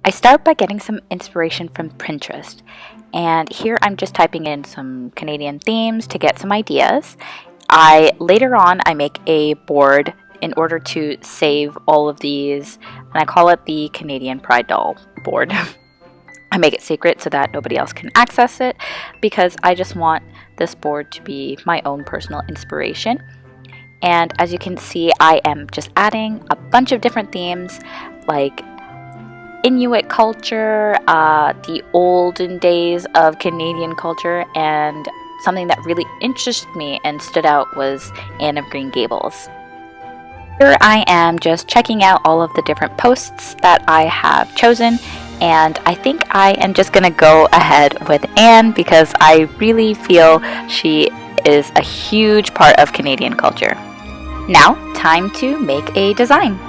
I start by getting some inspiration from Pinterest, and here I'm just typing in some Canadian themes to get some ideas. Later on I make a board in order to save all of these, and I call it the Canadian Pride Doll board. I make it secret so that nobody else can access it because I just want this board to be my own personal inspiration. And as you can see, I am just adding a bunch of different themes like Inuit culture, the olden days of Canadian culture, and something that really interested me and stood out was Anne of Green Gables. Here I am just checking out all of the different posts that I have chosen, and I think I am just gonna go ahead with Anne because I really feel she is a huge part of Canadian culture. Now, time to make a design.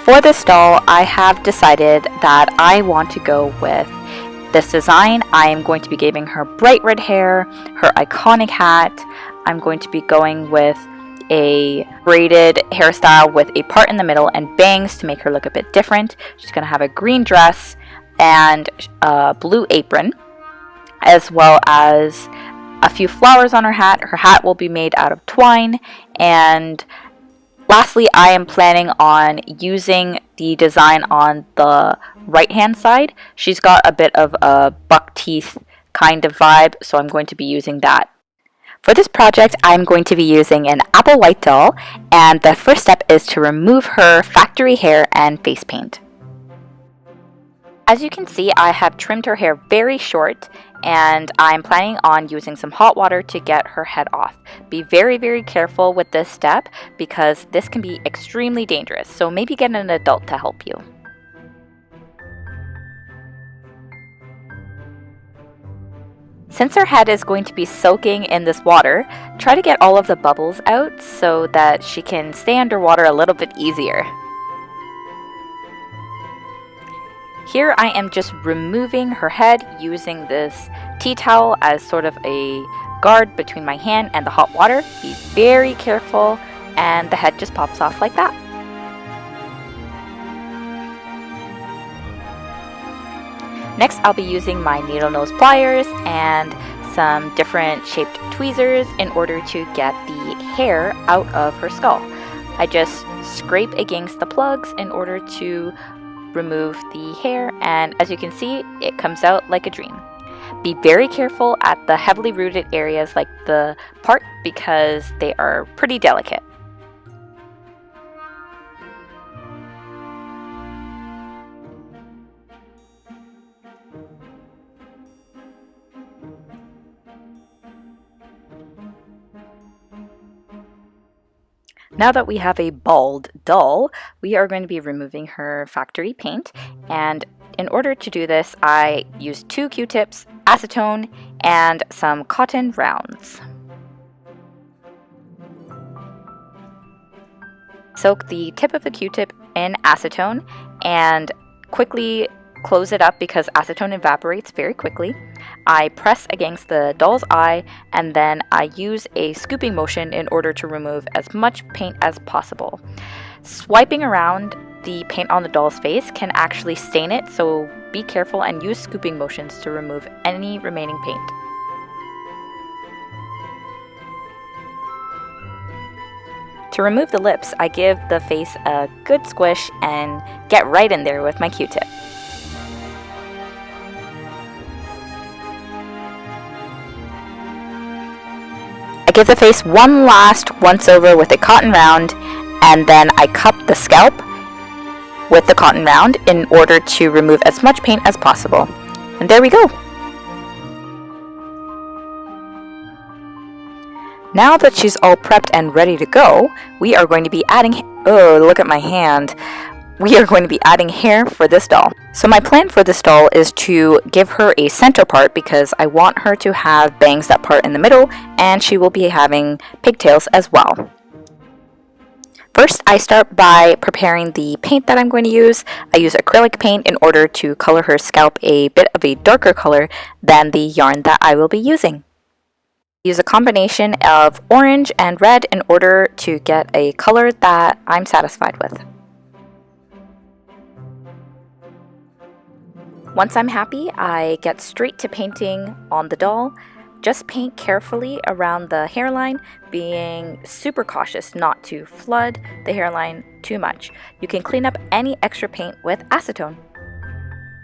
For this doll, I have decided that I want to go with this design. I am going to be giving her bright red hair, her iconic hat. I'm going to be going with a braided hairstyle with a part in the middle and bangs to make her look a bit different. She's going to have a green dress and a blue apron, as well as a few flowers on her hat. Her hat will be made out of twine, and lastly, I am planning on using the design on the right hand side. She's got a bit of a buck teeth kind of vibe, so I'm going to be using that. For this project, I'm going to be using an apple white doll, and the first step is to remove her factory hair and face paint. As you can see, I have trimmed her hair very short, and I'm planning on using some hot water to get her head off. Be very, very careful with this step because this can be extremely dangerous, so maybe get an adult to help you. Since her head is going to be soaking in this water, try to get all of the bubbles out so that she can stay underwater a little bit easier. Here I am just removing her head using this tea towel as sort of a guard between my hand and the hot water. Be very careful, and the head just pops off like that. Next, I'll be using my needle nose pliers and some different shaped tweezers in order to get the hair out of her skull. I just scrape against the plugs in order to remove the hair, and as you can see, it comes out like a dream. Be very careful at the heavily rooted areas like the part because they are pretty delicate. Now that we have a bald doll, we are going to be removing her factory paint, and in order to do this, I used 2 Q-tips, acetone, and some cotton rounds. Soak the tip of the Q-tip in acetone and quickly close it up because acetone evaporates very quickly. I press against the doll's eye, and then I use a scooping motion in order to remove as much paint as possible. Swiping around the paint on the doll's face can actually stain it, so be careful and use scooping motions to remove any remaining paint. To remove the lips, I give the face a good squish and get right in there with my Q-tip. I give the face one last once over with a cotton round, and then I cup the scalp with the cotton round in order to remove as much paint as possible. And there we go! Now that she's all prepped and ready to go, we are going to be adding, oh, look at my hand. We are going to be adding hair for this doll. So my plan for this doll is to give her a center part because I want her to have bangs that part in the middle, and she will be having pigtails as well. First, I start by preparing the paint that I'm going to use. I use acrylic paint in order to color her scalp a bit of a darker color than the yarn that I will be using. Use a combination of orange and red in order to get a color that I'm satisfied with. Once I'm happy, I get straight to painting on the doll. Just paint carefully around the hairline, being super cautious not to flood the hairline too much. You can clean up any extra paint with acetone.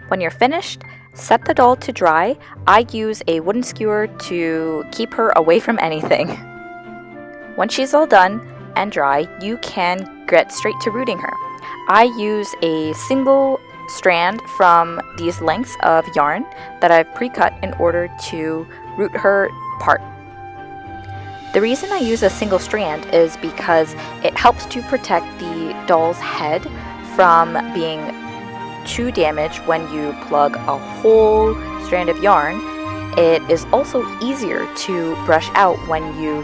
When you're finished, set the doll to dry. I use a wooden skewer to keep her away from anything. Once she's all done and dry, you can get straight to rooting her. I use a single strand from these lengths of yarn that I've pre-cut in order to root her part. The reason I use a single strand is because it helps to protect the doll's head from being too damaged when you plug a whole strand of yarn. It is also easier to brush out when you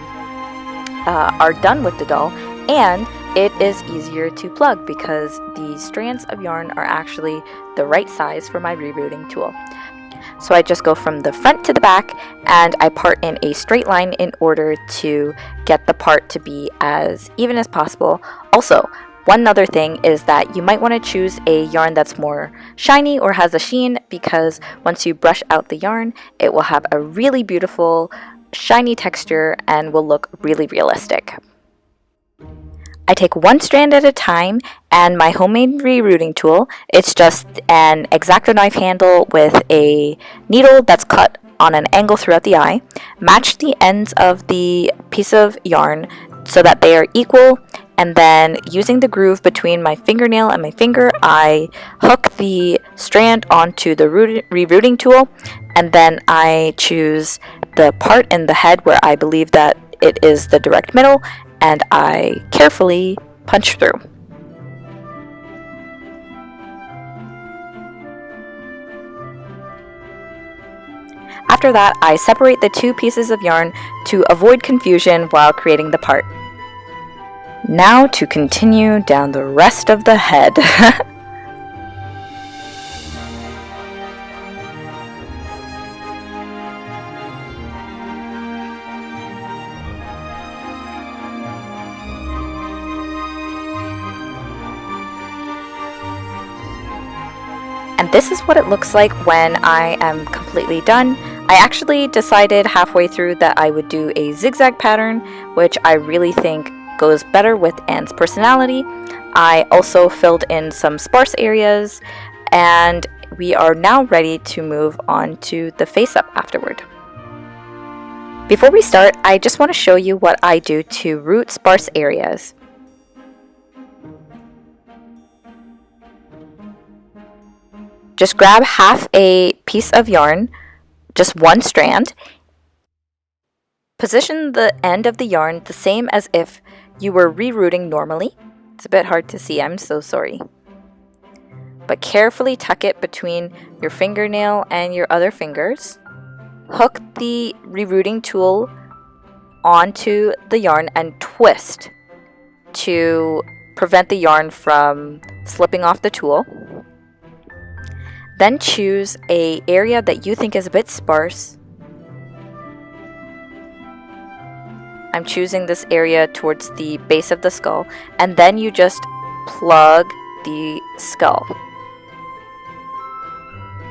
are done with the doll, and it is easier to plug because the strands of yarn are actually the right size for my rerooting tool. So I just go from the front to the back and I part in a straight line in order to get the part to be as even as possible. Also, one other thing is that you might want to choose a yarn that's more shiny or has a sheen, because once you brush out the yarn, it will have a really beautiful shiny texture and will look really realistic. I take one strand at a time and my homemade rerooting tool. It's just an X-Acto knife handle with a needle that's cut on an angle throughout the eye. Match the ends of the piece of yarn so that they are equal, and then using the groove between my fingernail and my finger, I hook the strand onto the rerooting tool, and then I choose the part in the head where I believe that it is the direct middle, and I carefully punch through. After that, I separate the two pieces of yarn to avoid confusion while creating the part. Now to continue down the rest of the head. And this is what it looks like when I am completely done. I actually decided halfway through that I would do a zigzag pattern, which I really think goes better with Anne's personality. I also filled in some sparse areas, and we are now ready to move on to the face up afterward. Before we start, I just want to show you what I do to root sparse areas. Just grab half a piece of yarn, just one strand. Position the end of the yarn the same as if you were rerooting normally. It's a bit hard to see, I'm so sorry. But carefully tuck it between your fingernail and your other fingers. Hook the rerooting tool onto the yarn and twist to prevent the yarn from slipping off the tool. Then choose an area that you think is a bit sparse. I'm choosing this area towards the base of the skull, and then you just plug the skull.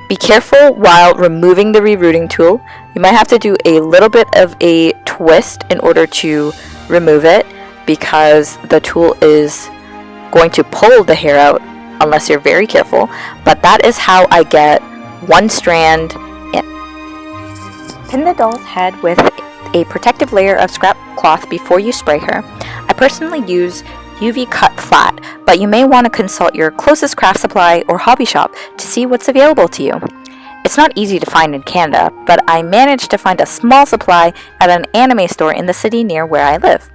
Be careful while removing the rerooting tool. You might have to do a little bit of a twist in order to remove it, because the tool is going to pull the hair out unless you're very careful. But that is how I get one strand in. Pin the doll's head with a protective layer of scrap cloth before you spray her. I personally use UV cut flat, but you may want to consult your closest craft supply or hobby shop to see what's available to you. It's not easy to find in Canada, but I managed to find a small supply at an anime store in the city near where I live.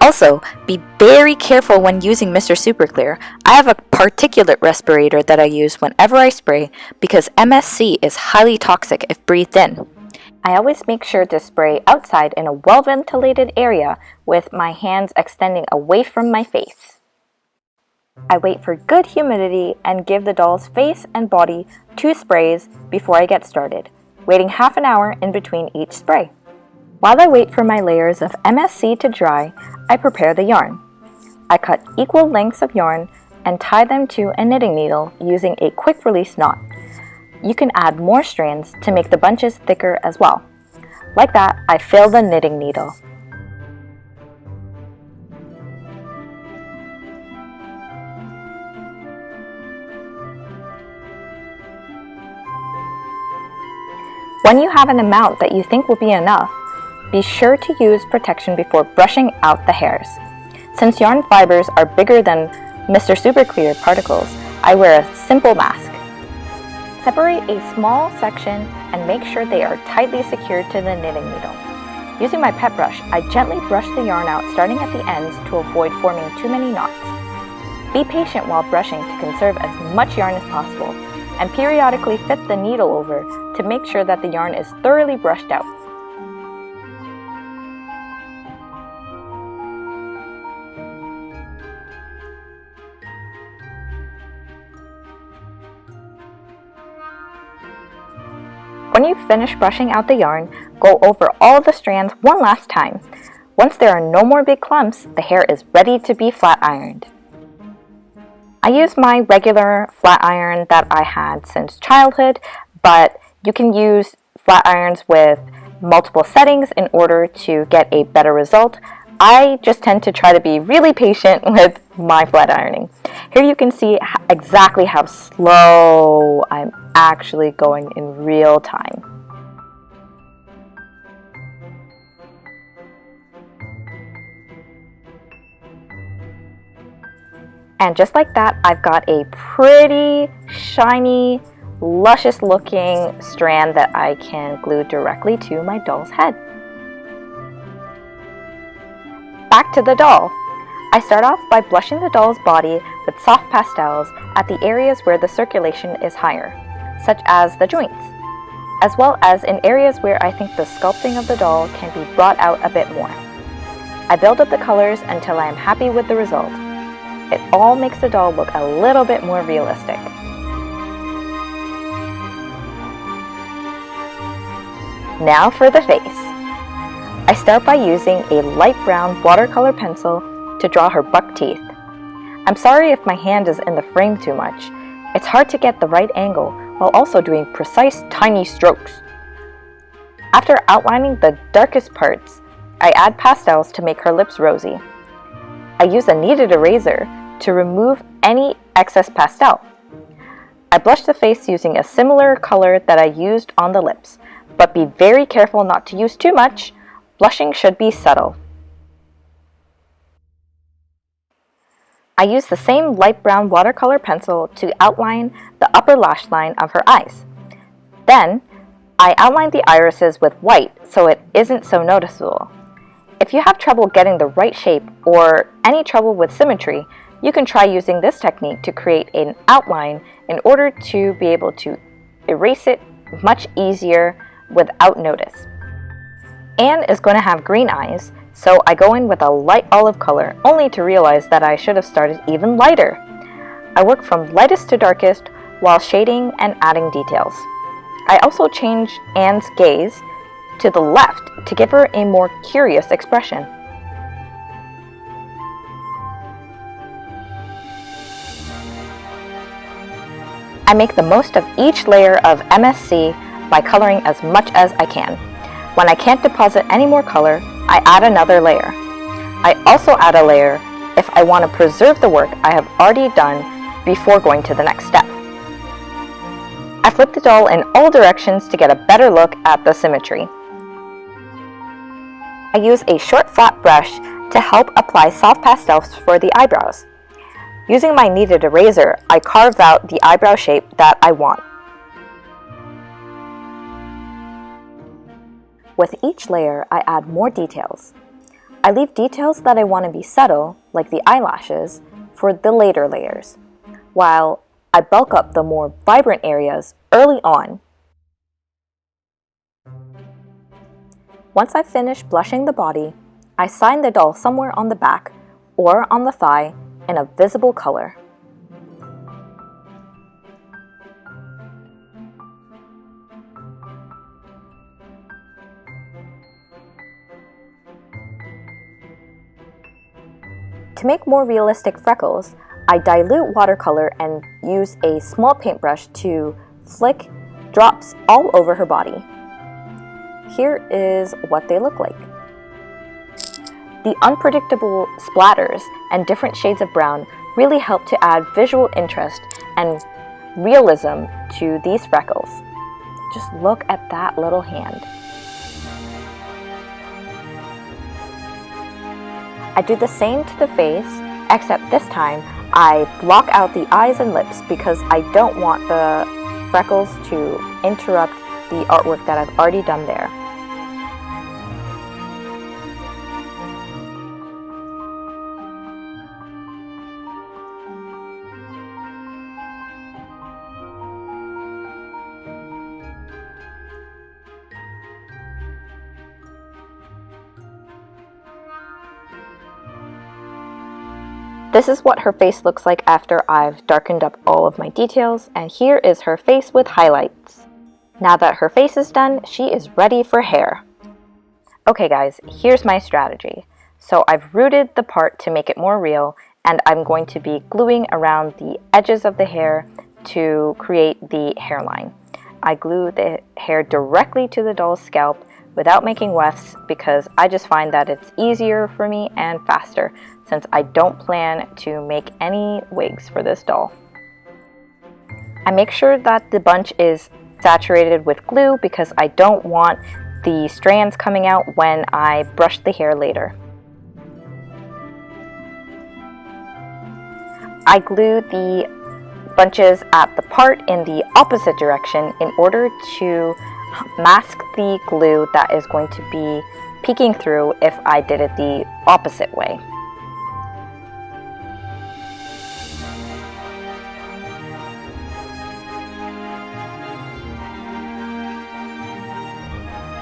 Also, be very careful when using Mr. Super Clear. I have a particulate respirator that I use whenever I spray because MSC is highly toxic if breathed in. I always make sure to spray outside in a well-ventilated area with my hands extending away from my face. I wait for good humidity and give the doll's face and body 2 sprays before I get started, waiting half an hour in between each spray. While I wait for my layers of MSC to dry, I prepare the yarn. I cut equal lengths of yarn and tie them to a knitting needle using a quick release knot. You can add more strands to make the bunches thicker as well. Like that, I fill the knitting needle. When you have an amount that you think will be enough, be sure to use protection before brushing out the hairs. Since yarn fibers are bigger than Mr. Super Clear particles, I wear a simple mask. Separate a small section and make sure they are tightly secured to the knitting needle. Using my pet brush, I gently brush the yarn out starting at the ends to avoid forming too many knots. Be patient while brushing to conserve as much yarn as possible, and periodically fit the needle over to make sure that the yarn is thoroughly brushed out. When you finish brushing out the yarn, go over all the strands one last time. Once there are no more big clumps, the hair is ready to be flat ironed. I use my regular flat iron that I had since childhood, but you can use flat irons with multiple settings in order to get a better result. I just tend to try to be really patient with my flat ironing. Here you can see exactly how slow I'm actually going in real time. And just like that, I've got a pretty shiny, luscious looking strand that I can glue directly to my doll's head. Back to the doll. I start off by blushing the doll's body with soft pastels at the areas where the circulation is higher, such as the joints, as well as in areas where I think the sculpting of the doll can be brought out a bit more. I build up the colors until I am happy with the result. It all makes the doll look a little bit more realistic. Now for the face. I start by using a light brown watercolor pencil to draw her buck teeth. I'm sorry if my hand is in the frame too much. It's hard to get the right angle while also doing precise tiny strokes. After outlining the darkest parts, I add pastels to make her lips rosy. I use a kneaded eraser to remove any excess pastel. I blush the face using a similar color that I used on the lips, but be very careful not to use too much. Blushing should be subtle. I use the same light brown watercolor pencil to outline the upper lash line of her eyes. Then, I outline the irises with white so it isn't so noticeable. If you have trouble getting the right shape or any trouble with symmetry, you can try using this technique to create an outline in order to be able to erase it much easier without notice. Anne is going to have green eyes, so I go in with a light olive color, only to realize that I should have started even lighter. I work from lightest to darkest while shading and adding details. I also change Anne's gaze to the left to give her a more curious expression. I make the most of each layer of MSC by coloring as much as I can. When I can't deposit any more color, I add another layer. I also add a layer if I want to preserve the work I have already done before going to the next step. I flip the doll in all directions to get a better look at the symmetry. I use a short flat brush to help apply soft pastels for the eyebrows. Using my kneaded eraser, I carve out the eyebrow shape that I want. With each layer, I add more details. I leave details that I want to be subtle, like the eyelashes, for the later layers, while I bulk up the more vibrant areas early on. Once I finish blushing the body, I sign the doll somewhere on the back or on the thigh in a visible color. To make more realistic freckles, I dilute watercolor and use a small paintbrush to flick drops all over her body. Here is what they look like. The unpredictable splatters and different shades of brown really help to add visual interest and realism to these freckles. Just look at that little hand. I do the same to the face, except this time I block out the eyes and lips because I don't want the freckles to interrupt the artwork that I've already done there. This is what her face looks like after I've darkened up all of my details, and here is her face with highlights. Now that her face is done, she is ready for hair. Okay guys, here's my strategy. So I've rooted the part to make it more real, and I'm going to be gluing around the edges of the hair to create the hairline. I glue the hair directly to the doll's scalp without making wefts because I just find that it's easier for me and faster, since I don't plan to make any wigs for this doll. I make sure that the bunch is saturated with glue because I don't want the strands coming out when I brush the hair later. I glue the bunches at the part in the opposite direction in order to mask the glue that is going to be peeking through if I did it the opposite way.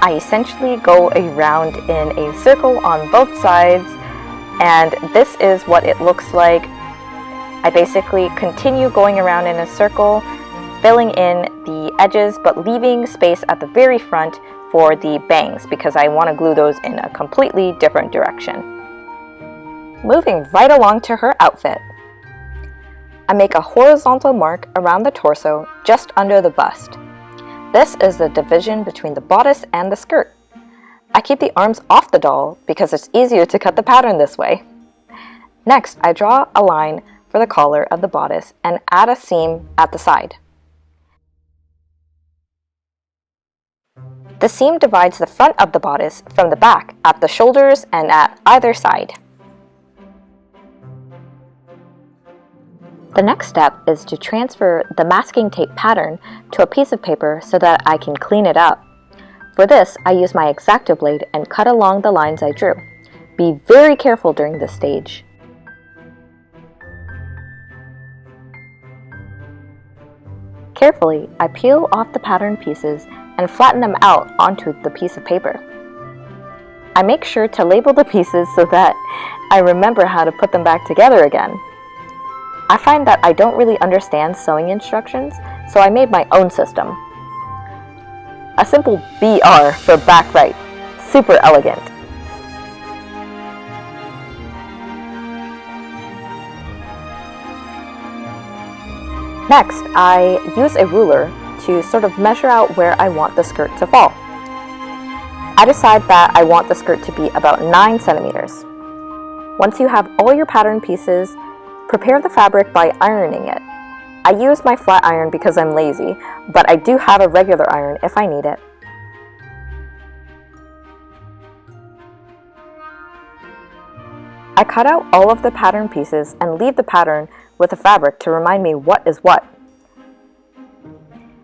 I essentially go around in a circle on both sides, and this is what it looks like. I basically continue going around in a circle, filling in the edges but leaving space at the very front for the bangs because I want to glue those in a completely different direction. Moving right along to her outfit. I make a horizontal mark around the torso just under the bust. This is the division between the bodice and the skirt. I keep the arms off the doll because it's easier to cut the pattern this way. Next, I draw a line for the collar of the bodice and add a seam at the side. The seam divides the front of the bodice from the back at the shoulders and at either side. The next step is to transfer the masking tape pattern to a piece of paper so that I can clean it up. For this, I use my X-Acto blade and cut along the lines I drew. Be very careful during this stage. Carefully, I peel off the pattern pieces and flatten them out onto the piece of paper. I make sure to label the pieces so that I remember how to put them back together again. I find that I don't really understand sewing instructions, so I made my own system. A simple BR for back right. Super elegant. Next, I use a ruler to sort of measure out where I want the skirt to fall. I decide that I want the skirt to be about 9 centimeters. Once you have all your pattern pieces, prepare the fabric by ironing it. I use my flat iron because I'm lazy, but I do have a regular iron if I need it. I cut out all of the pattern pieces and leave the pattern with the fabric to remind me what is what.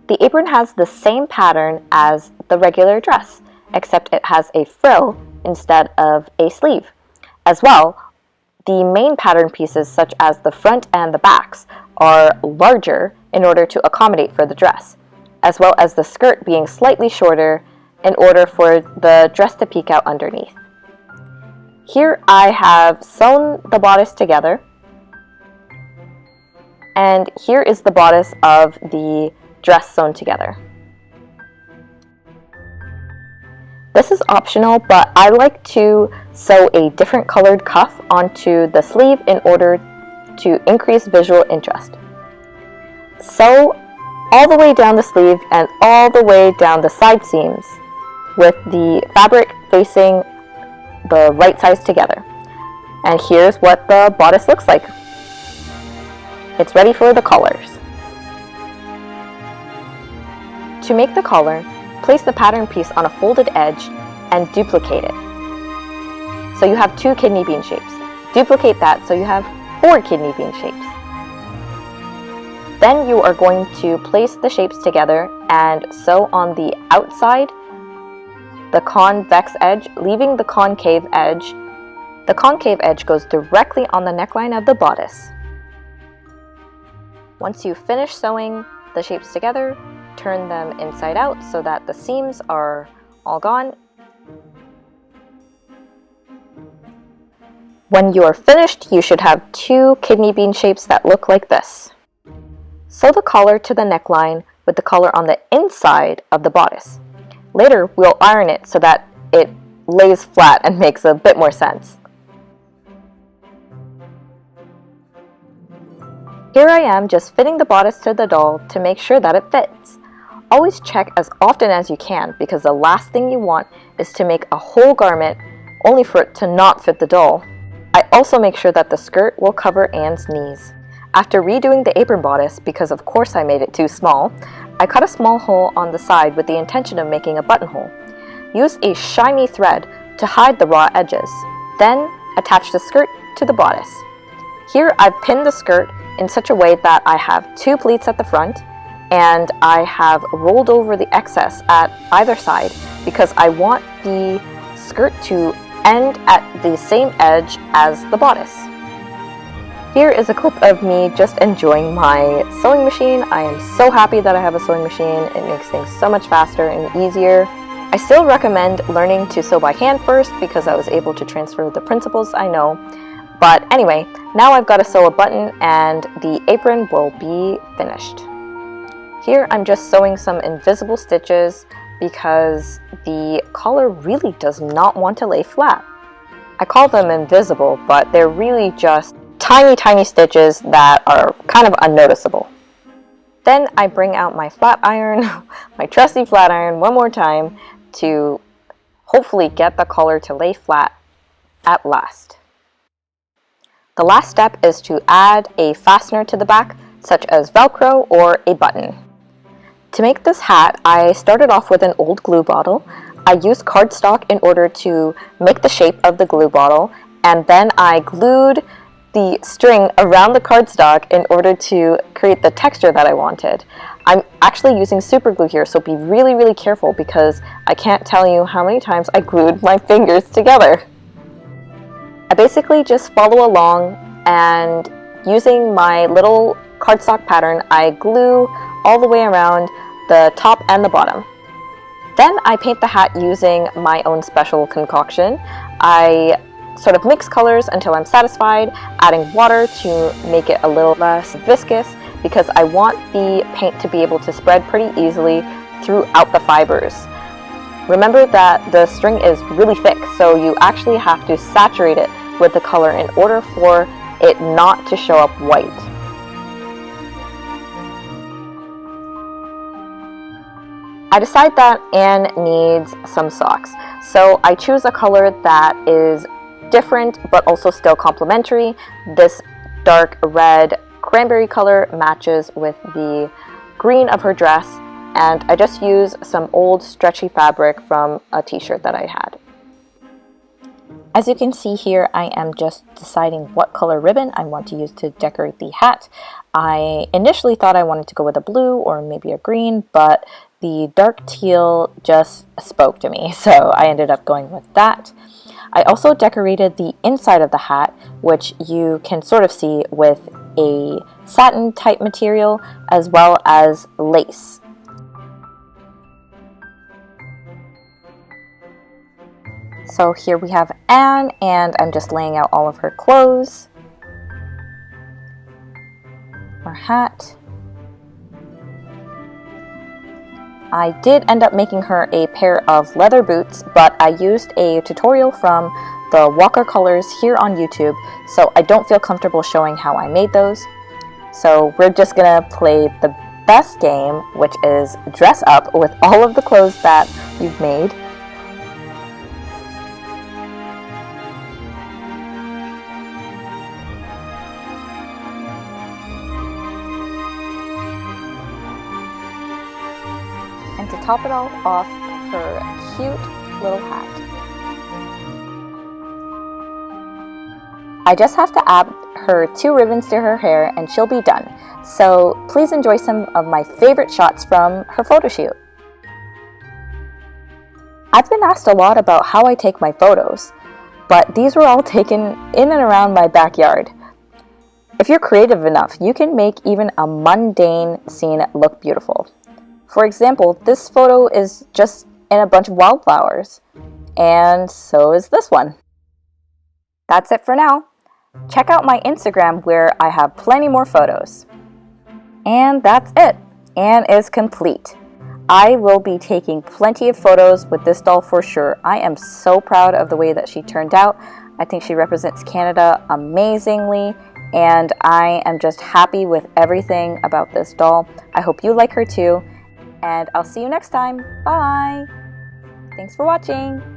The apron has the same pattern as the regular dress, except it has a frill instead of a sleeve. As well, the main pattern pieces, such as the front and the backs, are larger in order to accommodate for the dress, as well as the skirt being slightly shorter in order for the dress to peek out underneath. Here I have sewn the bodice together, and here is the bodice of the dress sewn together. This is optional, but I like to sew a different colored cuff onto the sleeve in order to increase visual interest. Sew all the way down the sleeve and all the way down the side seams with the fabric facing the right sides together. And here's what the bodice looks like. It's ready for the collars. To make the collar, place the pattern piece on a folded edge and duplicate it. So you have 2 kidney bean shapes. Duplicate that so you have 4 kidney bean shapes. Then you are going to place the shapes together and sew on the outside the convex edge, leaving the concave edge. The concave edge goes directly on the neckline of the bodice. Once you finish sewing the shapes together, turn them inside out so that the seams are all gone. When you are finished, you should have 2 kidney bean shapes that look like this. Sew the collar to the neckline with the collar on the inside of the bodice. Later, we'll iron it so that it lays flat and makes a bit more sense. Here I am just fitting the bodice to the doll to make sure that it fits. Always check as often as you can because the last thing you want is to make a whole garment only for it to not fit the doll. I also make sure that the skirt will cover Anne's knees. After redoing the apron bodice, because of course I made it too small, I cut a small hole on the side with the intention of making a buttonhole. Use a shiny thread to hide the raw edges. Then attach the skirt to the bodice. Here I've pinned the skirt in such a way that I have 2 pleats at the front and I have rolled over the excess at either side because I want the skirt to end at the same edge as the bodice. Here is a clip of me just enjoying my sewing machine. I am so happy that I have a sewing machine. It makes things so much faster and easier. I still recommend learning to sew by hand first because I was able to transfer the principles I know. But anyway, now I've got to sew a button and the apron will be finished. Here I'm just sewing some invisible stitches because the collar really does not want to lay flat. I call them invisible, but they're really just tiny stitches that are kind of unnoticeable. Then I bring out my flat iron, my trusty flat iron one more time to hopefully get the collar to lay flat at last. The last step is to add a fastener to the back, such as Velcro or a button. To make this hat, I started off with an old glue bottle. I used cardstock in order to make the shape of the glue bottle, and then I glued the string around the cardstock in order to create the texture that I wanted. I'm actually using super glue here, so be really careful because I can't tell you how many times I glued my fingers together. I basically just follow along and using my little cardstock pattern, I glue all the way around the top and the bottom. Then I paint the hat using my own special concoction. I sort of mix colors until I'm satisfied, adding water to make it a little less viscous because I want the paint to be able to spread pretty easily throughout the fibers. Remember that the string is really thick, so you actually have to saturate it with the color in order for it not to show up white. I decide that Anne needs some socks, so I choose a color that is different but also still complementary. This dark red cranberry color matches with the green of her dress, and I just use some old stretchy fabric from a t-shirt that I had. As you can see here, I am just deciding what color ribbon I want to use to decorate the hat. I initially thought I wanted to go with a blue or maybe a green, but the dark teal just spoke to me, so I ended up going with that. I also decorated the inside of the hat, which you can sort of see with a satin type material as well as lace. So here we have Anne, and I'm just laying out all of her clothes, her hat. I did end up making her a pair of leather boots, but I used a tutorial from the watercolors here on YouTube, so I don't feel comfortable showing how I made those. So we're just gonna play the best game, which is dress up with all of the clothes that you've made. And to top it all off, her cute little hat. I just have to add her 2 ribbons to her hair and she'll be done. So please enjoy some of my favorite shots from her photo shoot. I've been asked a lot about how I take my photos, but these were all taken in and around my backyard. If you're creative enough, you can make even a mundane scene look beautiful. For example, this photo is just in a bunch of wildflowers, and so is this one. That's it for now. Check out my Instagram where I have plenty more photos. And that's it. Anne is complete. I will be taking plenty of photos with this doll for sure. I am so proud of the way that she turned out. I think she represents Canada amazingly, and I am just happy with everything about this doll. I hope you like her too, and I'll see you next time. Bye! Thanks for watching!